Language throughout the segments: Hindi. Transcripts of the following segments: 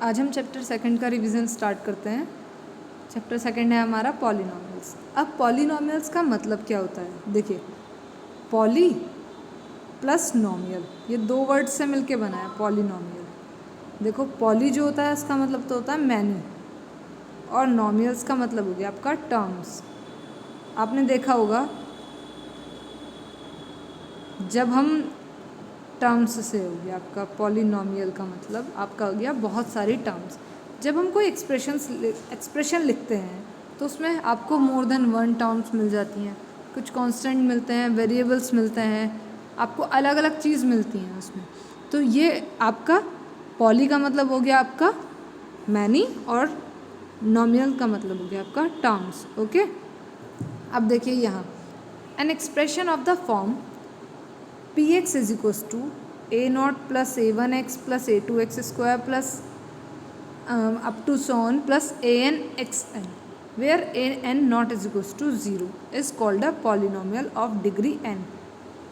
आज हम चैप्टर सेकंड का रिवीजन स्टार्ट करते हैं। चैप्टर सेकंड है हमारा पॉलिनॉमियल्स। अब पॉलिनॉमियल्स का मतलब क्या होता है, देखिए पॉली प्लस नॉमियल, ये दो वर्ड से मिलके बना है पॉलिनॉमियल। देखो पॉली जो होता है इसका मतलब तो होता है मैनी, और नॉमियल्स का मतलब हो गया आपका टर्म्स। आपने देखा होगा जब हम टर्म्स से हो गया आपका पॉलिनॉमियल का मतलब आपका हो गया बहुत सारी टर्म्स। जब हम कोई एक्सप्रेशन लिखते हैं तो उसमें आपको मोर देन वन टर्म्स मिल जाती हैं, कुछ कांस्टेंट मिलते हैं, वेरिएबल्स मिलते हैं, आपको अलग अलग चीज़ मिलती हैं उसमें। तो ये आपका पॉली का मतलब हो गया आपका मैनी, और नॉमिनल का मतलब हो गया आपका टर्म्स। ओके, अब देखिए यहाँ an expression of the form px is equals to a0 plus a1x plus a2x square plus up to so on plus an xn, where an not is equals to 0 is called a polynomial of degree n.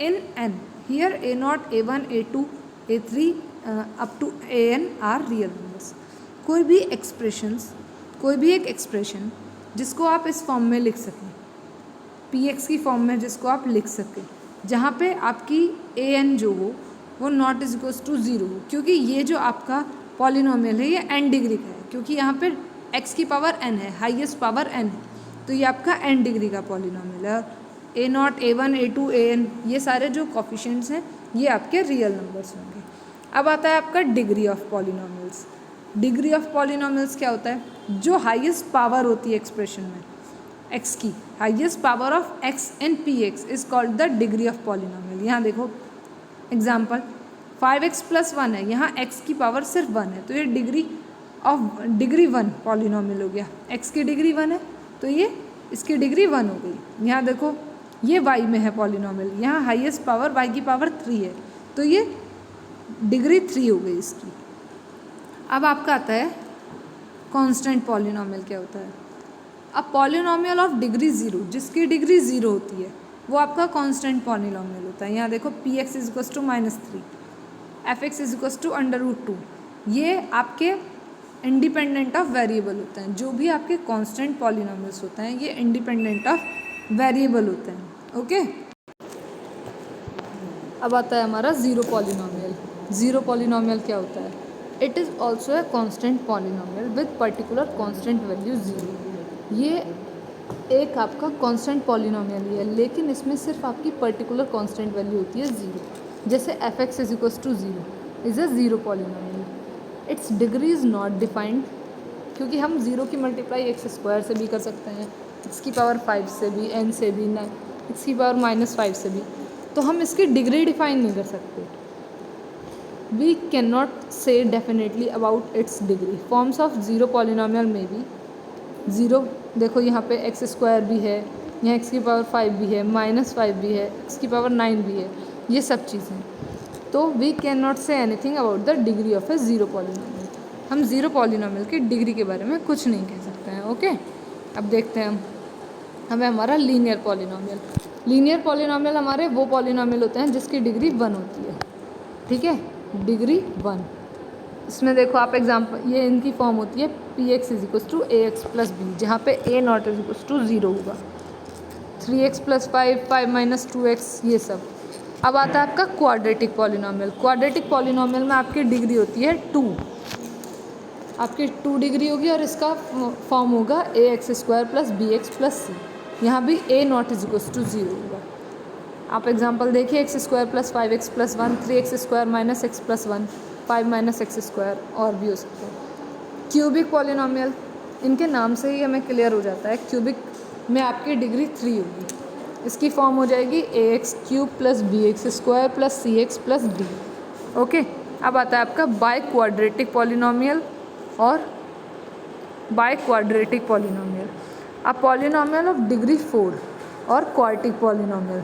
In n, here a0, a1, a2, a3 up to an are real numbers. कोई भी एक्सप्रेशंस, कोई भी एक एक्सप्रेशन जिसको आप इस फॉर्म में लिख सकें, px की फॉर्म में जिसको आप लिख सकें, जहाँ पे आपकी ए एन जो हो वो नॉट इज इक्वल्स टू 0 हो, क्योंकि ये जो आपका पॉलिनॉमियल है ये n डिग्री का है, क्योंकि यहाँ पे x की पावर n है, हाईएस्ट पावर n है, तो ये आपका n डिग्री का पॉलिनॉमियल है। A nought, a one, a two, a n, ये सारे जो कॉफिशिएंट्स हैं ये आपके रियल नंबर्स होंगे। अब आता है आपका degree of polynomials. Degree of polynomials क्या होता है, जो हाईएस्ट पावर होती है एक्सप्रेशन में x की, highest power of x in px is called the degree of polynomial. यहाँ देखो एग्जाम्पल 5x प्लस 1 है, यहाँ x की पावर सिर्फ 1 है, तो ये डिग्री 1 पॉलिनॉमियल हो गया। x की डिग्री 1 है तो ये इसकी डिग्री 1 हो गई। यहाँ देखो ये y में है पॉलिनॉमियल, यहाँ हाईएस्ट पावर y की पावर 3 है, तो ये डिग्री 3 हो गई इसकी। अब आपका आता है कांस्टेंट पॉलिनॉमियल क्या होता है। अब पॉलिनॉमियल ऑफ डिग्री 0, जिसकी डिग्री 0 होती है वो आपका कांस्टेंट पॉलिनॉमियल होता है। यहाँ देखो p x is equals to -3, f x is equals to √2, ये आपके इंडिपेंडेंट ऑफ वेरिएबल होते हैं। जो भी आपके कांस्टेंट पॉलिनॉमियल्स होते हैं ये इंडिपेंडेंट ऑफ वेरिएबल होते हैं। ओके, अब आता है हमारा ज़ीरो पॉलिनॉमियल। ज़ीरो पॉलिनॉमियल क्या होता है, it is also a constant polynomial with particular constant value 0। ये एक आपका कांस्टेंट पॉलिनॉमियल ही है, लेकिन इसमें सिर्फ आपकी पर्टिकुलर कांस्टेंट वैल्यू होती है 0। जैसे f x is equals to 0 is a zero polynomial. It's degree is not defined, क्योंकि हम 0 की मल्टीप्लाई एक्स स्क्वायर से भी कर सकते हैं, एक्स की पावर 5 से भी, n से भी, ना एक्स की पावर -5 से भी, तो हम इसकी डिग्री डिफाइन नहीं कर सकते। वी कैन नॉट से definitely about it's degree. Forms of zero polynomial में भी 0, देखो यहाँ पे एक्स स्क्वायर भी है, यहाँ एक्स की पावर 5 भी है, -5 भी है, एक्स की पावर 9 भी है, ये सब चीज़ें। तो we can not say anything about the degree of a zero polynomial. हम ज़ीरो पॉलिनॉमियल की डिग्री के बारे में कुछ नहीं कह सकते हैं। ओके, अब देखते हैं हमें हमारा लीनियर पॉलिनॉमियल। लीनियर पॉलिनॉमियल हमारे वो पॉलिनॉमियल होते हैं जिसकी डिग्री 1 होती है, ठीक है, डिग्री 1। इसमें देखो आप एग्जाम्पल, ये इनकी फॉर्म होती है p x is equals to a x plus b, जहाँ पे a not is equals to 0 होगा, 3x प्लस 5, 5 - 2x, ये सब। अब आता है आपका क्वाड्रेटिक पॉलिनॉमियल। क्वाड्रेटिक पॉलिनॉमियल में आपकी डिग्री होती है 2, आपकी 2 डिग्री होगी, और इसका फॉर्म होगा a x square plus b x plus c. यहाँ भी a not is equals to 0 होगा। आप एग्जांपल देखिए, x square plus 5x plus 1, 3x square minus x plus 1, 5 - x square, और भी हो सकता है। क्यूबिक पॉलिनॉमियल, इनके नाम से ही हमें क्लियर हो जाता है, क्यूबिक में आपकी डिग्री 3 होगी। इसकी फॉर्म हो जाएगी ax³ plus bx square plus cx plus d। Okay, अब आता है आपका बाई क्वाड्रेटिक पॉलिनॉमियल और बाई क्वाड्रेटिक पॉलिनॉमियल। अब पॉलिनॉमियल ऑफ डिग्री 4 और क्वार्टिक पॉलिनॉमियल,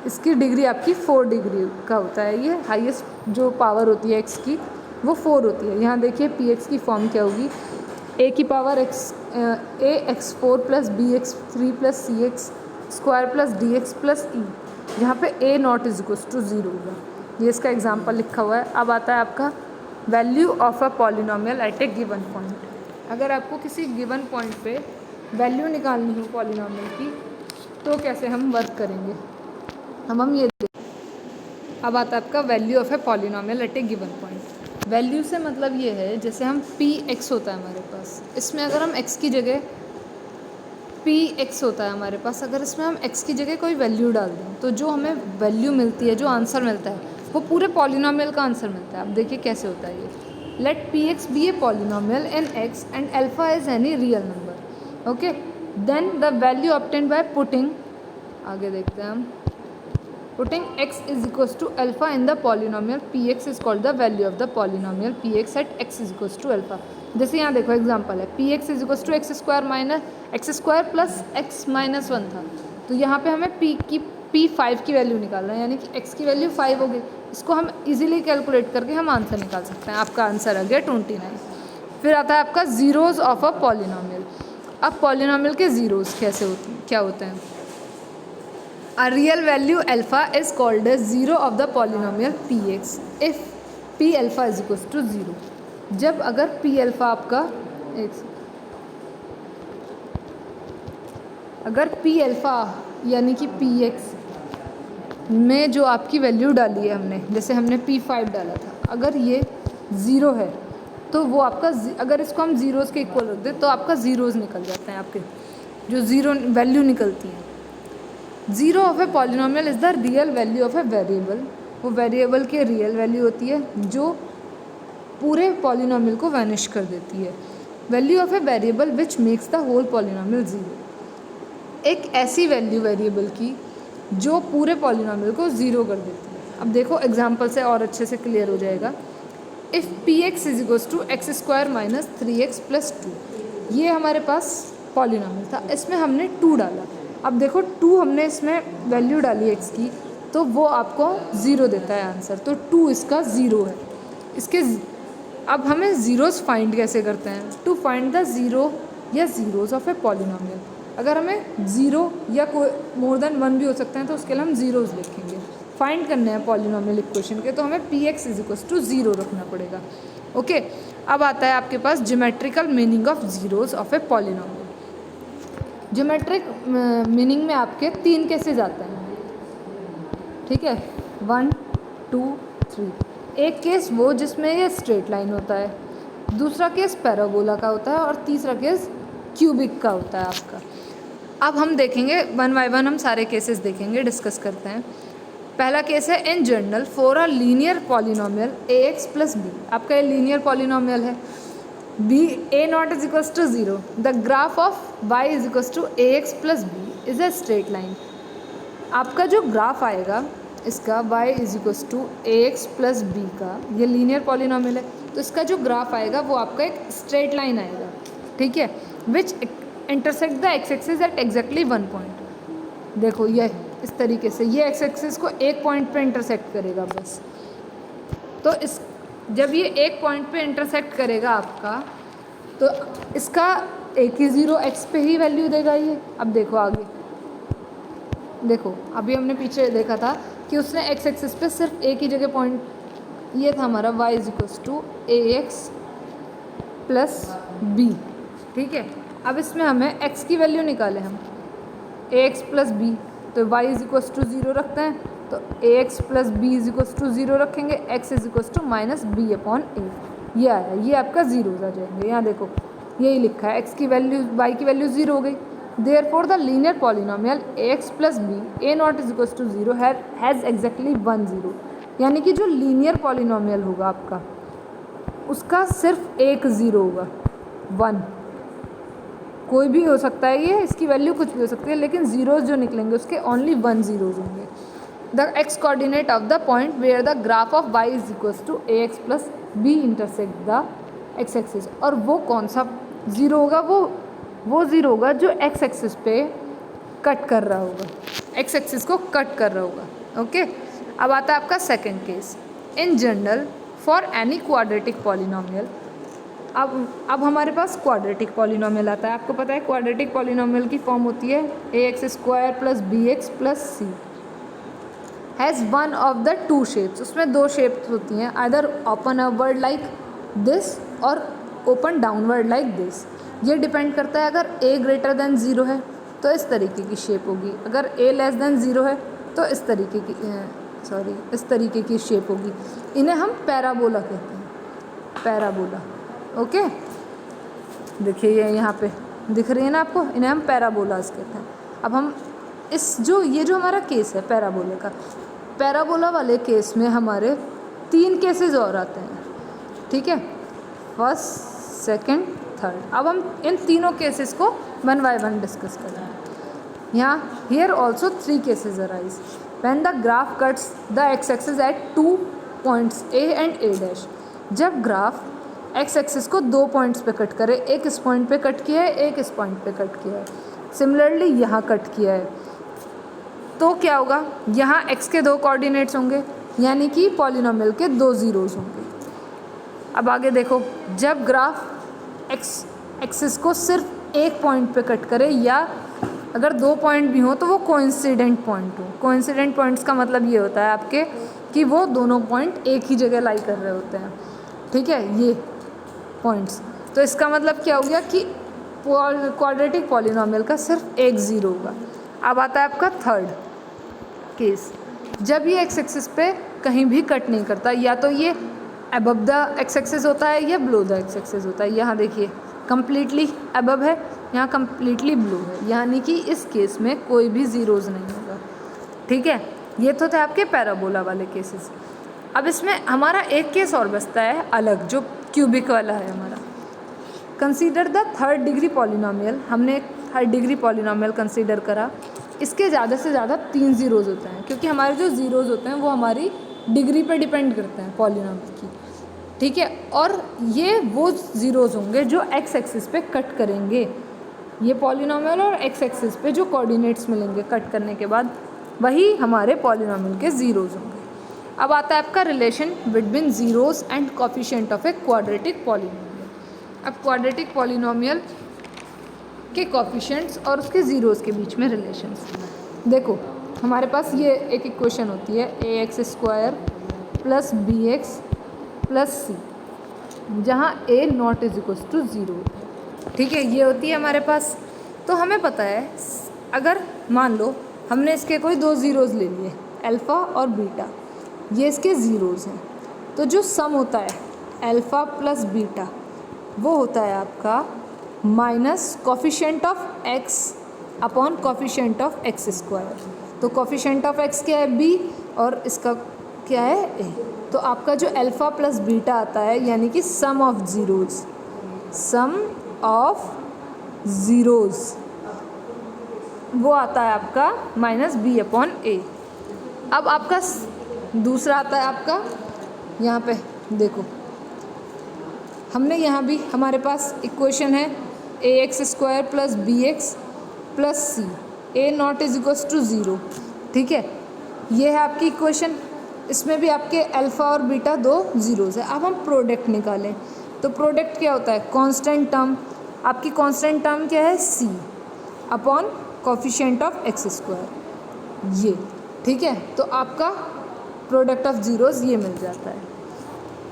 इसकी डिग्री आपकी 4 डिग्री का होता है। ये हाईएस्ट जो पावर होती है x की वो 4 होती है। यहाँ देखिए px की फॉर्म क्या होगी, a की power ax4 plus bx3 plus cx square plus dx plus e, जहाँ पे a not is equals to 0 होगा। ये इसका एग्जाम्पल लिखा हुआ है। अब आता है आपका value of a polynomial at a given point. अगर आपको किसी गिवन पॉइंट पे वैल्यू निकालनी हो पॉलिनोमियल की तो कैसे हम वर्क करेंगे, हम ये अब आता है आपका value of a polynomial at a given point. Value से मतलब ये है जैसे हम पी एक्स होता है हमारे पास, इसमें अगर हम एक्स की जगह पी एक्स होता है हमारे पास, अगर इसमें हम एक्स की जगह कोई वैल्यू डाल दें तो जो हमें वैल्यू मिलती है, जो आंसर मिलता है वो पूरे पॉलिनोमियल का आंसर मिलता है। अब देखिए कैसे होता है ये। Let p x be a polynomial in x and alpha is any real number. Okay, then the value obtained by putting, आगे देखते हैं हम, putting x is equals to alpha in the polynomial px is called the value of the polynomial px at x is equals to alpha। जैसे यहाँ देखो एग्जांपल है px is equals to x square minus x square plus x minus 1 था, तो यहाँ पे हमें p5 की वैल्यू निकालना है, यानी कि x की वैल्यू 5 होगी। इसको हम इजीली कैलकुलेट करके हम आंसर निकाल सकते हैं। आपका आंसर आ गया 29। फिर आता है आपका ज़ीरोज़ ऑफ अ पॉलिनोमियल। अब पॉलिनोमियल के ज़ीरोज़ कैसे होते हैं, क्या होते हैं। A real value alpha is called as zero of the polynomial px if p alpha is equals to 0। जब अगर p alpha आपका अगर p alpha यानी कि px में जो आपकी वैल्यू डाली है हमने, जैसे हमने p5 डाला था, अगर ये 0 है तो वो आपका, अगर इसको हम ज़ीरोज़ के इक्वल रख दें तो आपका ज़ीरोज़ निकल जाते हैं, आपके जो ज़ीरो वैल्यू निकलती हैं। Zero of a polynomial is the real value of a variable. वो वेरिएबल की रियल वैल्यू होती है जो पूरे पॉलिनोमियल को वैनिश कर देती है। Value of a variable which makes the whole polynomial zero, एक ऐसी वैल्यू वेरिएबल की जो पूरे पॉलिनोमियल को ज़ीरो कर देती है। अब देखो एग्जांपल से और अच्छे से क्लियर हो जाएगा। If p x is equals to x square minus 3x plus 2, ये हमारे पास पॉलिनोमियल था, इसमें हमने 2 डाला। अब देखो 2 हमने इसमें वैल्यू डाली x की तो वो आपको 0 देता है आंसर, तो 2 इसका 0 है। इसके अब हमें ज़ीरोज़ फाइंड कैसे करते हैं, टू फाइंड द ज़ीरो या ज़ीरोज़ ऑफ ए पॉलिनोमियल। अगर हमें 0 या कोई मोर देन 1 भी हो सकते हैं तो उसके लिए हम ज़ीरोज़ लिखेंगे। फाइंड करने हैं पॉलिनोमियल इक्वेशन के, तो हमें P x is equals to 0 रखना पड़ेगा। ओके, अब आता है आपके पास geometrical meaning of zeros of a polynomial. Geometric meaning में आपके 3 केसेस आते हैं, ठीक है, 1 2 3। एक केस वो जिसमें ये स्ट्रेट लाइन होता है, दूसरा केस पैराबोला का होता है और तीसरा केस क्यूबिक का होता है आपका। अब हम देखेंगे वन बाय वन, हम सारे केसेस देखेंगे, डिस्कस करते हैं। पहला केस है in general for a linear polynomial a x plus b. आपका ये लीनियर पॉलिनोमियल है, b a naught is equals to 0, the graph of y is equals to ax plus b is a straight line। आपका जो ग्राफ आएगा इसका y is equals to ax plus b का, ये लीनियर पॉलिनोमियल है, तो इसका जो ग्राफ आएगा वो आपका एक स्ट्रेट लाइन आएगा, ठीक है, विच intersect the x axis at exactly 1 point. देखो ये इस तरीके से ये एक्स एक्सिस को एक पॉइंट पे इंटरसेक्ट करेगा बस। तो इस जब ये एक पॉइंट पे इंटरसेक्ट करेगा आपका, तो इसका एक ही 0 x पे ही वैल्यू देगा ये। अब देखो आगे, देखो अभी हमने पीछे देखा था कि उसने x एक्सिस पे सिर्फ एक ही जगह पॉइंट, ये था हमारा y is equals to ax plus b, ठीक है। अब इसमें हमें x की वैल्यू निकाले हम, ax प्लस b, तो y इज इक्वल्स टू 0 रखते हैं, तो ax plus b is equals to 0 रखेंगे, x is equals to minus b upon a, ये आया, ये आपका ज़ीरोज़ आ जाएंगे। यहाँ देखो यही लिखा है, x की वैल्यू y की वैल्यू 0 हो गई। Therefore the linear polynomial ax plus b a not is equals to 0 has exactly 1 0, यानी कि जो लीनियर पॉलिनोमियल होगा आपका उसका सिर्फ एक 0 होगा, 1। कोई भी हो सकता है ये, इसकी वैल्यू कुछ भी हो सकती है, लेकिन ज़ीरोज़ जो निकलेंगे उसके ओनली 1 0 होंगे। The x coordinate of the point where the graph of y is equals to ax plus b intersect the x axis, और वो कौन सा 0 होगा, वो 0 होगा जो एक्स एक्सिस पे कट कर रहा होगा, एक्स एक्सिस को कट कर रहा होगा। ओके, अब आता है आपका second case, in general for any quadratic polynomial. अब हमारे पास क्वाड्रेटिक पॉलिनोमियल आता है। आपको पता है क्वाड्रेटिक पॉलिनोमियल की फॉर्म होती है ax square plus bx plus c, has one of the two shapes, उसमें दो शेप्स होती हैं, either open upward like this और ओपन डाउनवर्ड लाइक दिस। ये डिपेंड करता है, अगर a ग्रेटर देन 0 है तो इस तरीके की शेप होगी, अगर a लेस देन 0 है तो इस तरीके की शेप होगी। इन्हें हम पैराबोला कहते हैं, पैराबोला। ओके, देखिए ये यहाँ पे दिख रही है ना आपको, इन्हें हम पैराबोलास कहते हैं। अब हम ये जो हमारा केस है पैराबोला का, पैराबोला वाले केस में हमारे 3 केसेस और आते हैं, ठीक है, फर्स्ट, सेकंड, थर्ड। अब हम इन तीनों केसेस को 1 by 1 डिस्कस करेंगे। यहाँ here also 3 cases arise when the graph cuts the x axis at 2 points a and a'। जब ग्राफ एक्स एक्सिस को 2 पॉइंट्स पे कट करे, एक इस पॉइंट पे कट किया है, एक इस पॉइंट पे कट किया है, सिमिलरली यहाँ कट किया है, तो क्या होगा, यहाँ x के 2 कोऑर्डिनेट्स होंगे, यानी कि पॉलिनोमियल के 2 ज़ीरोज़ होंगे। अब आगे देखो, जब ग्राफ एक्स एक्सिस को सिर्फ एक पॉइंट पे कट करे, या अगर 2 पॉइंट भी हो तो वो कोइंसिडेंट पॉइंट हो। कोइंसिडेंट पॉइंट्स का मतलब ये होता है आपके कि वो दोनों पॉइंट एक ही जगह लाई कर रहे होते हैं, ठीक है, ये पॉइंट्स। तो इसका मतलब क्या हो गया कि क्वाड्रेटिक पॉलिनोमियल का सिर्फ एक ज़ीरो होगा। अब आता है आपका थर्ड केस, जब ये एक्स एक्सिस पे कहीं भी कट नहीं करता, या तो ये अबव द एक्स एक्सिस होता है या बिलो द एक्स एक्सिस होता है। यहाँ देखिए कम्प्लीटली अबव है, यहाँ कम्प्लीटली बिलो है, यानी कि इस केस में कोई भी ज़ीरोज़ नहीं होगा, ठीक है। ये तो थे आपके पैराबोला वाले केसेस। अब इसमें हमारा एक केस और बचता है अलग, जो क्यूबिक वाला है हमारा। Consider the third degree polynomial. हमने एक थर्ड डिग्री पॉलिनोमियल कंसीडर करा, इसके ज़्यादा से ज़्यादा 3 ज़ीरोज़ होते हैं, क्योंकि हमारे जो ज़ीरोज़ होते हैं वो हमारी डिग्री पे डिपेंड करते हैं पॉलिनोमियल की, ठीक है। और ये वो ज़ीरोज़ होंगे जो एक्स एक्सिस पे कट करेंगे, ये पॉलिनोमियल और एक्स एक्सिस पे जो कोऑर्डिनेट्स मिलेंगे कट करने के बाद, वही हमारे पॉलिनोमियल के ज़ीरोज़ होंगे। अब आता है आपका relation between zeros and coefficient of a quadratic polynomial. अब क्वाड्रेटिक पॉलिनोमियल के कोफिशिएंट्स और उसके ज़ीरोज़ के बीच में रिलेशंस देखो, हमारे पास ये एक इक्वेशन होती है ax² + bx + c, जहाँ a not is equal to 0, ठीक है, ये होती है हमारे पास। तो हमें पता है, अगर मान लो हमने इसके कोई 2 ज़ीरोज़ ले लिए, अल्फ़ा और बीटा, ये इसके ज़ीरोज़ हैं, तो जो सम होता है अल्फ़ा + बीटा वो होता है आपका minus coefficient of x upon coefficient of x²। तो कोफिशिएंट ऑफ x क्या है, b, और इसका क्या है, a। तो आपका जो अल्फ़ा + बीटा आता है, यानी कि sum of zeros, sum of zeros वो आता है आपका -b/a। अब आपका दूसरा आता है आपका, यहाँ पे देखो, हमने यहाँ भी हमारे पास इक्वेशन है ax² + bx + c, a not is equal to 0, ठीक है, ये है आपकी इक्वेशन। इसमें भी आपके अल्फ़ा और बीटा 2 ज़ीरोज़ है। अब हम प्रोडक्ट निकालें, तो प्रोडक्ट क्या होता है, कांस्टेंट टर्म, आपकी कांस्टेंट टर्म क्या है, c upon coefficient of x², ये, ठीक है। तो आपका प्रोडक्ट ऑफ ज़ीरोज़ ये मिल जाता है।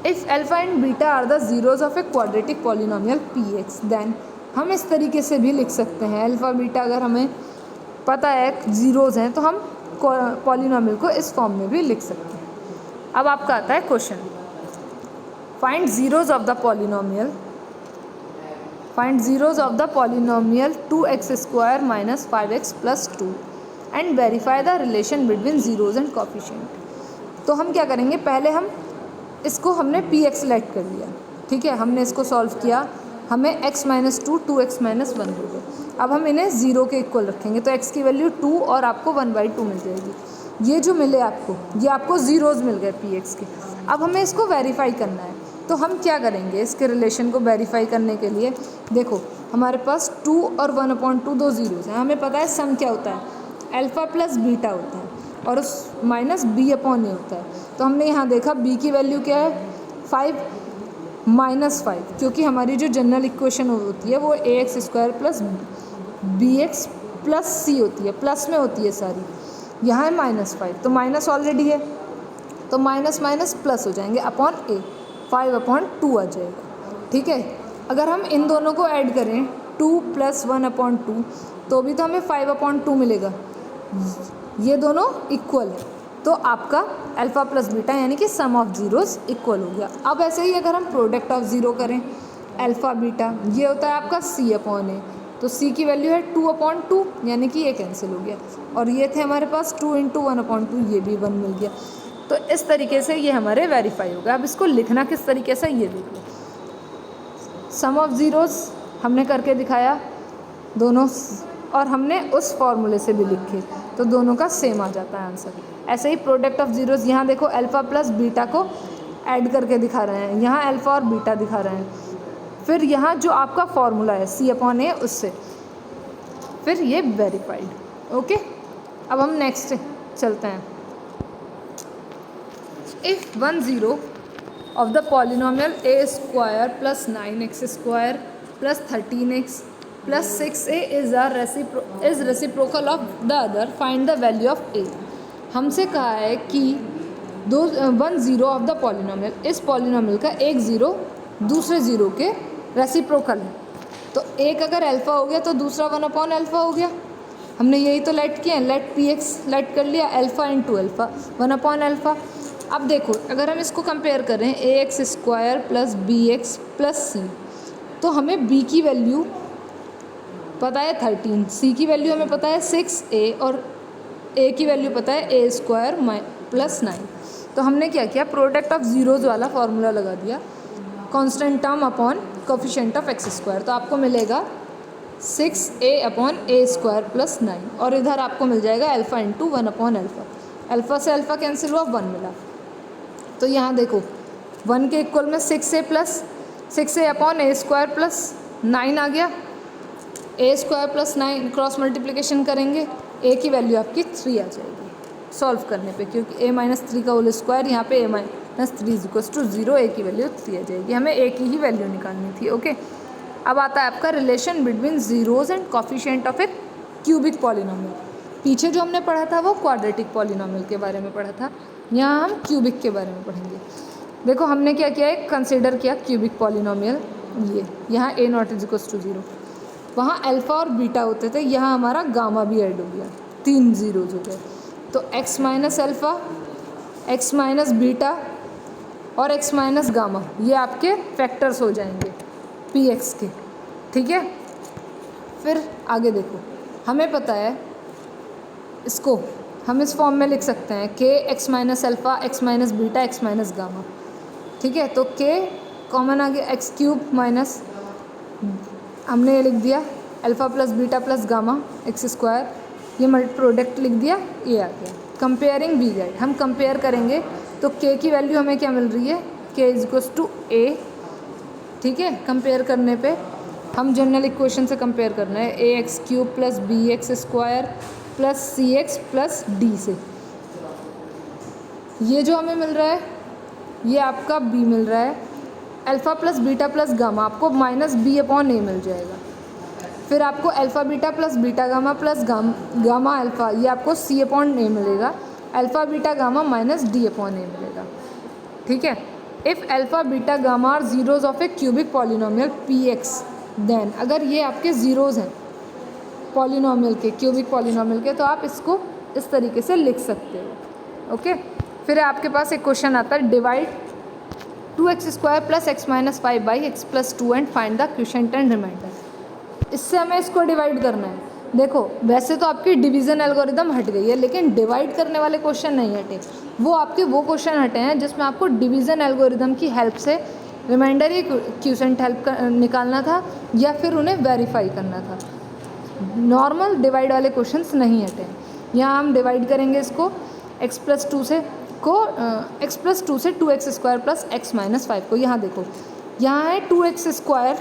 If alpha and beta are the zeros of a quadratic polynomial px, then हम इस तरीके से भी लिख सकते हैं, अल्फ़ा बीटा अगर हमें पता है ज़ीरोज़ हैं तो हम पॉलिनोमियल को इस फॉर्म में भी लिख सकते हैं। अब आपका आता है question, find zeros of the polynomial, find zeros of the polynomial 2x² - 5x + 2 and verify the relation between zeros and coefficient. तो हम क्या करेंगे, पहले हम इसको हमने px सेलेक्ट कर लिया, ठीक है, हमने इसको सॉल्व किया, हमें x - 2 2x - 1 हो गए। अब हम इन्हें 0 के इक्वल रखेंगे, तो x की वैल्यू 2 और आपको 1/2 मिल जाएगी। ये जो मिले आपको, ये आपको ज़ीरोज़ मिल गए px के। अब हमें इसको वेरीफाई करना है, तो हम क्या करेंगे, इसके रिलेशन को वेरीफाई करने के लिए देखो, हमारे पास 2 और 1/2 2 ज़ीरोज़ हैं। हमें पता है सम क्या होता है, अल्फ़ा + बीटा होता है, और उस -b/a होता है। तो हमने यहाँ देखा b की वैल्यू क्या है, 5 -5, क्योंकि हमारी जो जनरल इक्वेशन होती है वो ax² + bx + c होती है, प्लस में होती है सारी। यहाँ है -5, तो माइनस ऑलरेडी है, तो माइनस माइनस प्लस हो जाएंगे अपॉन ए, 5/2 आ जाएगा। ठीक है, अगर हम इन दोनों को ऐड करें 2 + 1/2 तो भी तो हमें 5/2 मिलेगा। ये दोनों इक्वल है, तो आपका अल्फ़ा प्लस बीटा यानी कि सम ऑफ ज़ीरोज़ इक्वल हो गया। अब ऐसे ही अगर हम प्रोडक्ट ऑफ ज़ीरो करें अल्फ़ा बीटा, ये होता है आपका c/a, तो c की वैल्यू है 2/2 यानी कि ये कैंसिल हो गया, और ये थे हमारे पास 2 × 1/2, ये भी 1 मिल गया। तो इस तरीके से ये हमारे वेरीफाई हो गया। अब इसको लिखना किस तरीके से ये देख लो। सम ऑफ ज़ीरोज़ हमने करके दिखाया दोनों, और हमने उस फॉर्मूले से भी लिखे, तो दोनों का सेम आ जाता है आंसर। ऐसे ही प्रोडक्ट ऑफ ज़ीरोज़, यहाँ देखो अल्फ़ा प्लस बीटा को ऐड करके दिखा रहे हैं, यहाँ अल्फ़ा और बीटा दिखा रहे हैं, फिर यहाँ जो आपका फॉर्मूला है c/a उससे, फिर ये वेरीफाइड। ओके, अब हम नेक्स्ट चलते हैं। If 1 0 of the polynomial a² + 9x² + 13x + 6a is reciprocal of the other, find the value of a। हमसे कहा है कि 1 0 ऑफ द पॉलिनोमियल, इस पॉलिनोमियल का एक ज़ीरो दूसरे ज़ीरो के रेसिप्रोकल है, तो एक अगर अल्फ़ा हो गया तो दूसरा 1/α हो गया। हमने यही तो लेट किया है, लेट px लेट कर लिया, अल्फ़ा इंटू अल्फ़ा 1/α। अब देखो अगर हम इसको कंपेयर करें ax² + bx + c, तो हमें b की वैल्यू पता है 13, c की वैल्यू हमें पता है 6a, और a की वैल्यू पता है a² + 9। तो हमने क्या किया, प्रोडक्ट ऑफ ज़ीरोज़ वाला फार्मूला लगा दिया, constant term upon coefficient of x², तो आपको मिलेगा 6a/a² + 9, और इधर आपको मिल जाएगा अल्फ़ा इंटू 1/α। अल्फ़ा से अल्फ़ा कैंसिल हुआ, 1 मिला। तो यहाँ देखो 1 के इक्वल में 6a + 6a/a² + 9 आ गया, a² + 9 क्रॉस मल्टीप्लिकेशन करेंगे, a की वैल्यू आपकी 3 आ जाएगी सॉल्व करने पे, क्योंकि a-3 का होल स्क्वायर, यहाँ पे a-3 = 0, a की वैल्यू 3 आ जाएगी। हमें a की ही वैल्यू निकालनी थी। ओके, अब आता है आपका relation between zeros and coefficient of a cubic polynomial. पीछे जो हमने पढ़ा था वो क्वाड्रेटिक पॉलिनोमियल के बारे में पढ़ा था, यहाँ हम क्यूबिक के बारे में पढ़ेंगे। देखो हमने क्या किया है, कंसिडर किया क्यूबिक पॉलिनोमियल, ये यहाँ a0 = 0, वहाँ अल्फ़ा और बीटा होते थे, यहाँ हमारा गामा भी ऐड हो गया, 3 ज़ीरोज़ हो गए, तो x - अल्फ़ा, x - बीटा और x - गामा, ये आपके फैक्टर्स हो जाएंगे px के। ठीक है, फिर आगे देखो, हमें पता है इसको हम इस फॉर्म में लिख सकते हैं k x - alpha, x - beta, x - gamma. ठीक है, तो k कॉमन आ गया, x³ माइनस, हमने ये लिख दिया alpha plus beta plus gamma x², ये मल्टी प्रोडक्ट लिख दिया, ये आ गया। कंपेयरिंग बी गाइड, हम कंपेयर करेंगे तो k की वैल्यू हमें क्या मिल रही है, k = a। ठीक है, कंपेयर करने पे हम जनरल इक्वेशन से कंपेयर करना है, ax³ + bx² + cx + d से। ये जो हमें मिल रहा है ये आपका b मिल रहा है, alpha plus beta plus gamma आपको -b/a मिल जाएगा, फिर आपको alpha beta plus beta gamma plus gamma alpha, ये आपको c/a मिलेगा, अल्फ़ा बीटा गामा -d/a मिलेगा। ठीक है, if alpha beta gamma are zeros of a cubic polynomial px, then अगर ये आपके ज़ीरोज़ हैं पॉलिनोमियल के, क्यूबिक पॉलिनोमियल के, तो आप इसको इस तरीके से लिख सकते हो। ओके, फिर आपके पास एक क्वेश्चन आता है, divide 2x² + x - 5/x + 2 and find the quotient and remainder. इससे हमें इसको डिवाइड करना है। देखो वैसे तो आपकी डिवीज़न एल्गोरिदम हट गई है, लेकिन डिवाइड करने वाले क्वेश्चन नहीं हटे, वो आपके वो क्वेश्चन हटे हैं जिसमें आपको डिवीज़न एल्गोरिदम की हेल्प से रिमाइंडर या क्वोशिएंट हेल्प निकालना था, या फिर उन्हें वेरीफाई करना था। नॉर्मल डिवाइड वाले क्वेश्चंस नहीं हटे हैं। यहाँ हम डिवाइड करेंगे इसको x + 2 से x + 2 से 2x² + x - 5 को। यहाँ देखो यहाँ है 2x²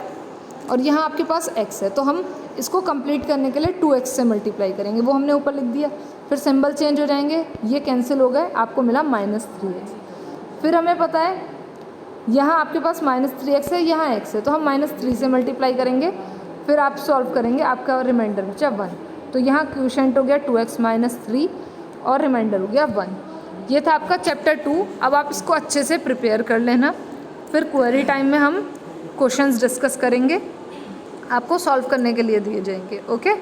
और यहाँ आपके पास x है, तो हम इसको कंप्लीट करने के लिए 2x से मल्टीप्लाई करेंगे, वो हमने ऊपर लिख दिया। फिर सिंबल चेंज हो जाएंगे, ये कैंसिल हो गए, आपको मिला -3x। फिर हमें पता है यहाँ आपके पास -3x है, यहाँ x है, तो हम -3 से मल्टीप्लाई करेंगे, फिर आप सॉल्व करेंगे, आपका रिमाइंडर बचा 1। तो यहाँ क्वोशिएंट हो गया 2x - 3 और रिमाइंडर हो गया 1। ये था आपका चैप्टर 2। अब आप इसको अच्छे से प्रिपेयर कर लेना, फिर क्वेरी टाइम में हम क्वेश्चंस डिस्कस करेंगे, आपको सॉल्व करने के लिए दिए जाएंगे। ओके।